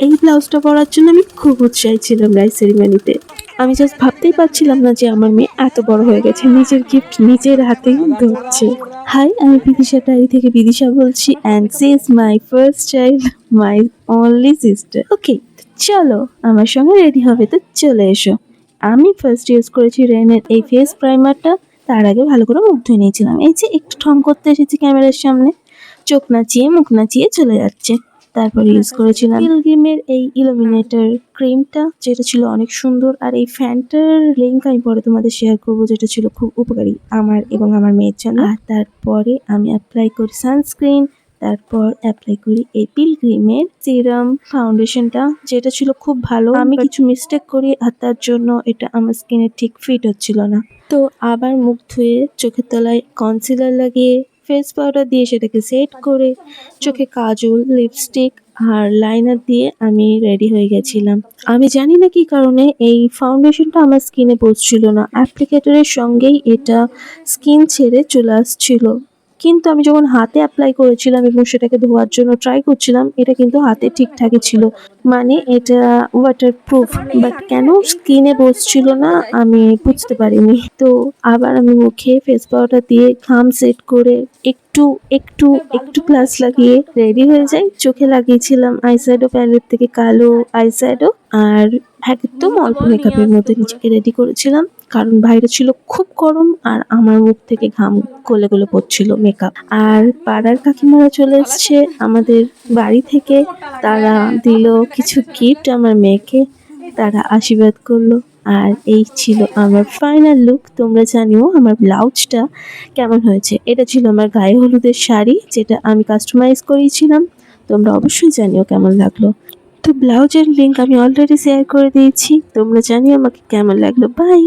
এই ব্লাউজটা পরার জন্য আমি খুব উৎসাহী ছিলাম রাইস সেরিমনিতে। আমি জাস্ট ভাবতেই পারছিলাম না যে আমার মেয়ে এত বড় হয়ে গেছে, নিজের গিফট নিজের হাতেই ধরছে। হাই, আমি বিদিশা ডায়েরি থেকে বিদিশা বলছি, and she is my first child, my only sister. Okay, চলো আমার সঙ্গে রেডি হবে, তো চলে এসো। আমি ফার্স্ট ইউজ করেছি রেনের এই ফেস প্রাইমারটা। তার আগে ভালো করে মুখ ধুয়ে নিয়েছিলাম। এই যে একটু ঠং করতে এসেছি ক্যামেরার সামনে, চোখ নাচিয়ে মুখ নাচিয়ে চলে যাচ্ছে। তারপর ইউজ করেছিলাম পিলগ্রিমের এই ইলুমিনেটর ক্রিমটা, যেটা ছিল অনেক সুন্দর। আর এই ফ্যানটার লিঙ্ক আমি পরে তোমাদের শেয়ার করবো, যেটা ছিল খুব উপকারী আমার এবং আমার মেয়ের জন্য। আর তারপরে আমি অ্যাপ্লাই করি সানস্ক্রিন, তারপর অ্যাপ্লাই করি এই পিলগ্রিমের সিরাম ফাউন্ডেশনটা, যেটা ছিল খুব ভালো। আমি কিছু মিস্টেক করি আর তার জন্য এটা আমার স্কিনে ঠিক ফিট হচ্ছিল না। তো আবার মুখ ধুয়ে চোখের তলায় কনসিলার লাগিয়ে ফেস পাউডার দিয়ে সেটাকে সেট করে চোখে কাজল, লিপস্টিক আর লাইনার দিয়ে আমি রেডি হয়ে গেছিলাম। আমি জানি না কি কারণে এই ফাউন্ডেশনটা আমার স্কিনে বসছিল না, অ্যাপ্লিকেটরের সঙ্গেই এটা স্কিন ছেড়ে চলে আসছিল। কিন্তু আমি যখন হাতে অ্যাপ্লাই করেছিলাম এবং সেটাকে ধোয়ার জন্য ট্রাই করছিলাম, এটা কিন্তু হাতে ঠিকঠাকই ছিল, মানে এটা ওয়াটার প্রুফ। বাট কেন স্কিনে বসছিল না আমি বুঝতে পারিনি। তো আবার আমি মুখে ফেস পাউডার দিয়ে ঘাম সেট করে একটু একটু একটু প্লাস লাগিয়ে রেডি হয়ে যাই। চোখে লাগিয়েছিলাম আইশ্যাডো প্যালেট থেকে কালো আইশ্যাডো, আর একদম অল্প মেকআপের মধ্যে নিজেকে রেডি করেছিলাম, কারণ বাইরে ছিল খুব গরম আর আমার মুখ থেকে ঘাম গলে গলে পড়ছিল মেকআপ। আর পাড়ার কাকিমারা চলে এসছে আমাদের বাড়ি থেকে, তারা দিল কিছু গিফট আমার মেয়েকে, তারা আশীর্বাদ করলো। আর এই ছিল আমার ফাইনাল লুক। তোমরা জানিও আমার ব্লাউজটা কেমন হয়েছে। এটা ছিল আমার গায়ে হলুদের শাড়ি, যেটা আমি কাস্টমাইজ করিয়েছিলাম। তোমরা অবশ্যই জানিও কেমন লাগলো। তো ব্লাউজের লিঙ্ক আমি অলরেডি শেয়ার করে দিয়েছি, তোমরা জানিও আমাকে কেমন লাগলো। বাই।